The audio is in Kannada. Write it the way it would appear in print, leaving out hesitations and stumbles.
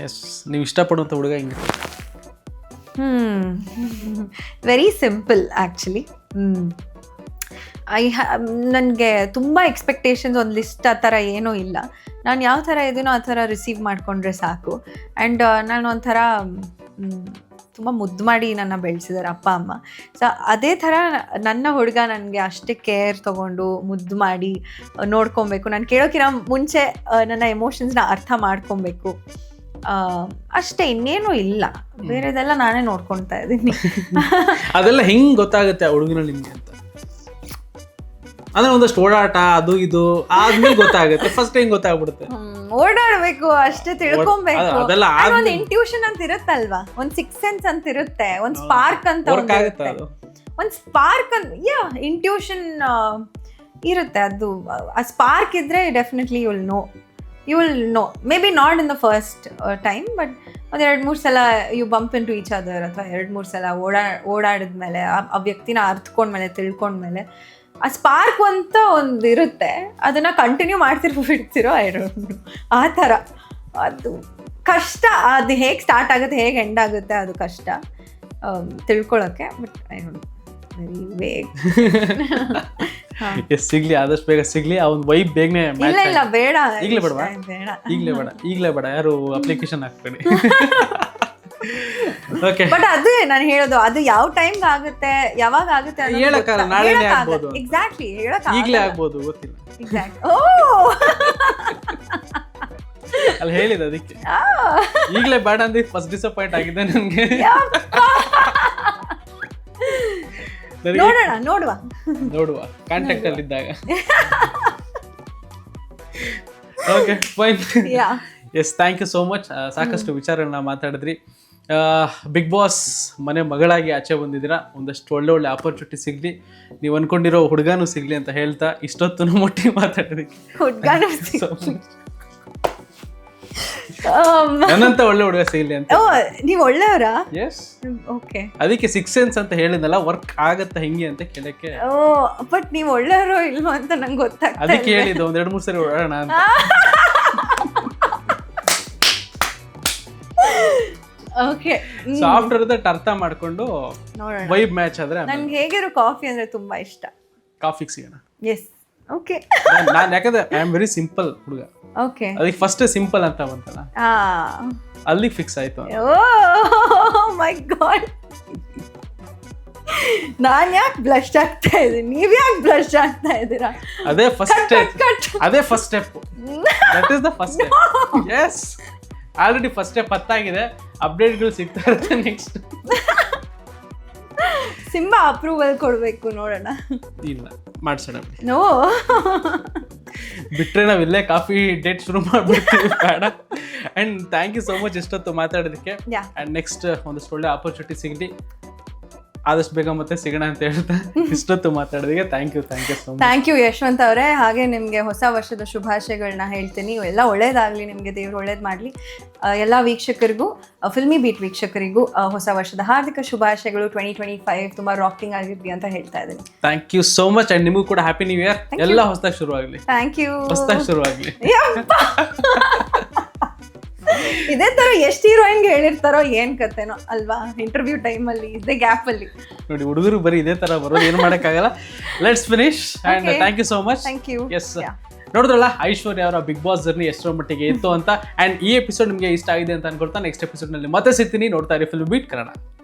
ಎಸ್, ನೀವು ಇಷ್ಟಪಡುವಂಥ ಹುಡುಗ ಹಿಂಗೆ? Very simple actually. ನನಗೆ ತುಂಬ ಎಕ್ಸ್ಪೆಕ್ಟೇಷನ್ಸ್, ಒಂದು ಲಿಸ್ಟ್ ಆ ಥರ ಏನೂ ಇಲ್ಲ. ನಾನು ಯಾವ ಥರ ಇದೀನೋ ಆ ಥರ ರಿಸೀವ್ ಮಾಡಿಕೊಂಡ್ರೆ ಸಾಕು. ಆ್ಯಂಡ್ ನಾನು ಒಂಥರ ತುಂಬ ಮುದ್ದು ಮಾಡಿ ನನ್ನ ಬೆಳೆಸಿದ್ದಾರೆ ಅಪ್ಪ ಅಮ್ಮ. ಸೊ ಅದೇ ಥರ ನನ್ನ ಹುಡುಗ ನನಗೆ ಅಷ್ಟೇ ಕೇರ್ ತೊಗೊಂಡು ಮುದ್ದು ಮಾಡಿ ನೋಡ್ಕೊಬೇಕು. ನಾನು ಕೇಳೋಕ್ಕಿಂತ ಮುಂಚೆ ನನ್ನ ಎಮೋಷನ್ಸ್ನ ಅರ್ಥ ಮಾಡ್ಕೊಬೇಕು ಅಷ್ಟೇ, ಇನ್ನೇನು ಇಲ್ಲ. ಬೇರೆದೆಲ್ಲ ನಾನೇ ನೋಡ್ಕೊಳ್ತಾ ಇದ್ದೀನಿ. ಅದೆಲ್ಲ ಹೆಂಗೆ ಗೊತ್ತಾಗುತ್ತೆ ಆ ಹುಡುಗನಲ್ಲಿ ನಿಮಗೆ ಅಂತ? ಅಂದ್ರೆ ಒಂದಷ್ಟು ಓಡಾಟ ಅದು ಇದು ಆದ್ಮೇಲೆ ಗೊತ್ತಾಗುತ್ತೆ, ಫಸ್ಟ್ ಹೆಂಗ್ ಗೊತ್ತಾಗ್ಬಿಡುತ್ತೆ? ಓಡಾಡ್ಬೇಕು ಅಷ್ಟೇ, ತಿಳ್ಕೊಬೇಕು. ಒಂದು ಇಂಟ್ಯೂಷನ್ ಅಂತ ಇರುತ್ತಲ್ವಾ, ಒಂದು ಸಿಕ್ಸ್ ಸೆನ್ಸ್ ಅಂತ ಇರುತ್ತೆ, ಒಂದು ಸ್ಪಾರ್ಕ್ ಅಂತ ಒಂದು ಸ್ಪಾರ್ಕ್ ಅಂತ ಇಂಟ್ಯೂಷನ್ ಇರುತ್ತೆ. ಅದು ಆ ಸ್ಪಾರ್ಕ್ ಇದ್ರೆ definitely you will know. Maybe not in the first time, but ಒಂದು 2-3 ಸಲ you bump into each other, ಅಥವಾ 2-3 ಸಲ ಓಡಾಡಿದ್ಮೇಲೆ ಆ ವ್ಯಕ್ತಿನ ಅರ್ಥಕೊಂಡ್ಮೇಲೆ ತಿಳ್ಕೊಂಡ್ಮೇಲೆ ಆ ಸ್ಪಾರ್ಕ್ ಅಂತ ಒಂದು ಇರುತ್ತೆ. ಅದನ್ನು ಕಂಟಿನ್ಯೂ ಬಿಡ್ತಿರೋ ಆ ಥರ. ಅದು ಕಷ್ಟ, ಅದು ಹೇಗೆ ಸ್ಟಾರ್ಟ್ ಆಗುತ್ತೆ ಹೇಗೆ ಎಂಡ್ ಆಗುತ್ತೆ ಅದು ಕಷ್ಟ ತಿಳ್ಕೊಳ್ಳೋಕ್ಕೆ. But I don't very vague. ಸಿಗ್ಲಿ, ಆದಷ್ಟು ಬೇಗ ಸಿಗ್ಲಿ. ಆ ಒಂದು ವೈಬ್ ಬೇಗನೆ. ಇಲ್ಲ ಬೇಡ, ಈಗಲೇ ಬೇಡ, ಯಾರು ಅಪ್ಲಿಕೇಶನ್ ಹಾಕ್ಬೇಡಿ. ಬಟ್ ಅದೇ ನಾನು ಹೇಳೋದು, ಅದು ಯಾವ ಟೈಮ್ಗೆ ಆಗುತ್ತೆ, ಯಾವಾಗ ಆಗುತ್ತೆ ಎಕ್ಸಾಕ್ಟ್ಲಿ ಈಗಲೇ ಆಗ್ಬೋದು, ಗೊತ್ತಿಲ್ಲ. ಅಲ್ಲಿ ಹೇಳಿದ ಅದಕ್ಕೆ ಈಗಲೇ ಬೇಡ ಅಂದ್ರೆ ಫಸ್ಟ್ ಡಿಸಪಾಯಿಂಟ್ ಆಗಿದೆ ನನಗೆ. ನೋಡುವ ಕಾಂಟ್ಯಾಕ್ಟ್ ಅಲ್ಲಿ ಇದ್ದಾಗ. Okay fine. Yes, thank you so much. ಸಾಕಷ್ಟು ವಿಚಾರಗಳನ್ನ ಮಾತಾಡಿದ್ರಿ. ಬಿಗ್ ಬಾಸ್ ಮನೆ ಮಗಳಾಗಿ ಆಚೆ ಬಂದಿದ್ದೀರಾ. ಒಂದಷ್ಟು ಒಳ್ಳೆ ಆಪರ್ಚುನಿಟಿ ಸಿಗಲಿ, ನೀವು ಅನ್ಕೊಂಡಿರೋ ಹುಡುಗನೂ ಸಿಗಲಿ ಅಂತ ಹೇಳ್ತಾ ಇಷ್ಟೊತ್ತು ಮೊಟ್ಟಿಗೆ ಮಾತಾಡೋದಕ್ಕೆ ನನ್ನಂತ ಒಳ್ಳೆ ಹುಡುಗ ಸಿಗಲಿ ಅಂತ. ನೀವು ಒಳ್ಳೆಯವರಾ? Yes, okay. ಅದಕ್ಕೆ ಸಿಕ್ಸ್ ಸೆನ್ಸ್ ಅಂತ ಹೇಳಿದ್ನಲ್ಲ, ವರ್ಕ್ ಆಗತ್ತಾ ಹೆಂಗೆ ಅಂತ ಕೇಳಕ್ಕೆ. ಬಟ್ ನೀವು ಒಳ್ಳೆಯವರೋ ಇಲ್ವೋ ಅಂತ ನಂಗೆ ಗೊತ್ತಾಗ್ತದೆ. ಅದಕ್ಕೆ ಹೇಳಿದ್ದು 1-2-3 ಸರಿ ಓಡೋಣ ಅಂತ. ಓಕೆ, ಸೊ ಆಫ್ಟರ್ ದಟ್ ಅರ್ಥ ಮಾಡ್ಕೊಂಡು ವೈಬ್ ಮ್ಯಾಚ್ ಆದ್ರೆ. ನನಗೆ ಹೇಗಿರೋ ಕಾಫಿ ಅಂದ್ರೆ ತುಂಬಾ ಇಷ್ಟ. ಕಾಫಿಗೆ ಸಿಗೋಣ. Yes, okay. ನಾನು ಯಾಕಂದ್ರೆ ಐ ಆಮ್ ವೆರಿ ಸಿಂಪಲ್ ಹುಡುಗ. ಓಕೆ, ಅದಕ್ಕೆ ಫಸ್ಟ್ ಸಿಂಪಲ್ ಅಂತ ಬಂತಲ್ಲ, ಅಲ್ಲಿಗೆ ಫಿಕ್ಸ್ ಆಯ್ತು. ಓ ಮೈ ಗಾಡ್, ನಾನ್ ಯಾಕೆ ಬ್ಲಶ್ ಆಗ್ತಾ ಇದ್ದೀನಿ, ನೀವ್ ಯಾಕೆ ಬ್ಲಶ್ ಆಗ್ತಾ ಇದ್ದೀರಾ? ಅದೇ first step. That is the first step. Yes, already first step ಹತ್ತಾಗಿದೆ. ಅಪ್ಡೇಟ್ಗಳು ಸಿಗ್ತಾ ಇರುತ್ತೆ. ನೆಕ್ಸ್ಟ್ ಸಿಂಬಾ ಅಪ್ರೂವಲ್ ಕೊಡ್ಬೇಕು, ನೋಡೋಣ. ಇಲ್ಲ, ಮಾಡ್ಸೋಣ. ನೋ, ಬಿಟ್ರೆ ನಾವಿಲ್ಲೇ ಕಾಫಿ ಡೇಟ್ ಶುರು ಮಾಡ್ಬಿಡ್ತೀವಿ, ಬೇಡ. And thank you so much ಇಷ್ಟೊತ್ತು ಮಾತಾಡೋದಕ್ಕೆ. ಅಂಡ್ ನೆಕ್ಸ್ಟ್ ಒಂದಷ್ಟು ಒಳ್ಳೆ ಆಪರ್ಚುನಿಟಿ ಸಿಗಲಿ, ಆದಷ್ಟು ಬೇಗ ಮತ್ತೆ ಸಿಗೋಣ ಅಂತ ಹೇಳ್ತಾ ಇಷ್ಟೊತ್ತು ಮಾತಾಡೋದಕ್ಕೆ thank you so much. Thank you Yashwant ಅವರೇ. ಹಾಗೆ ನಿಮಗೆ ಹೊಸ ವರ್ಷದ ಶುಭಾಶಯಗಳನ್ನ ಹೇಳ್ತೀನಿ. ಎಲ್ಲ ಒಳ್ಳೇದಾಗಲಿ, ನಿಮಗೆ ದೇವ್ರು ಒಳ್ಳೇದು ಮಾಡಲಿ. ಎಲ್ಲ ವೀಕ್ಷಕರಿಗೂ, ಫಿಲ್ಮಿ ಬೀಟ್ ವೀಕ್ಷಕರಿಗೂ ಹೊಸ ವರ್ಷದ ಹಾರ್ದಿಕ ಶುಭಾಶಯಗಳು. 2025 ತುಂಬ ರಾಕಿಂಗ್ ಆಗಿರ್ಲಿ ಅಂತ ಹೇಳ್ತಾ ಇದ್ದೀನಿ. Thank you so much. And ನಿಮಗೂ ಕೂಡ ಹ್ಯಾಪಿ ನ್ಯೂ ಇಯರ್. ಎಲ್ಲ ಹೊಸದಾಗಿ ಶುರುವಾಗಲಿ. Thank you. ಹೊಸದಾಗಿ ಶುರುವಾಗಲಿ. ಇದೇ ತರ ಎಷ್ಟು ಹೀರೋಯಿನ್ಗೆ ಹೇಳಿರ್ತಾರೋ ಏನ್ ಕತೆನೋ ಅಲ್ವಾ, ಇಂಟರ್ವ್ಯೂ ಟೈಮಲ್ಲಿ ಇದೇ ಗ್ಯಾಪಲ್ಲಿ. ನೋಡಿ, ಹುಡುಗರು ಬರೀ ಇದೇ ತರ ಬರೋದು, ಏನು ಮಾಡೋಕ್ಕಾಗಲ್ಲ. Let's finish. And thank you so much. Thank you. Yes, ನೋಡಿದ್ರಲ್ಲ ಐಶ್ವರ್ಯ ಅವರ ಬಿಗ್ ಬಾಸ್ ಜರ್ನಿ ಎಷ್ಟರ ಮಟ್ಟಿಗೆ ಇತ್ತು ಅಂತ. ಅಂಡ್ ಈ ಎಪಿಸೋಡ್ ನಿಮಗೆ ಇಷ್ಟ ಆಗಿದೆ ಅಂತ ಅನ್ಕೊಳ್ತಾ ನೆಕ್ಸ್ಟ್ ಎಪಿಸೋಡ್ ನಲ್ಲಿ ಮತ್ತೆ ಸಿಗ್ತೀನಿ. ನೋಡ್ತಾ ಇರಿ ಫಿಲ್ಮ್ ಬೀಟ್ ಕನ್ನಡ.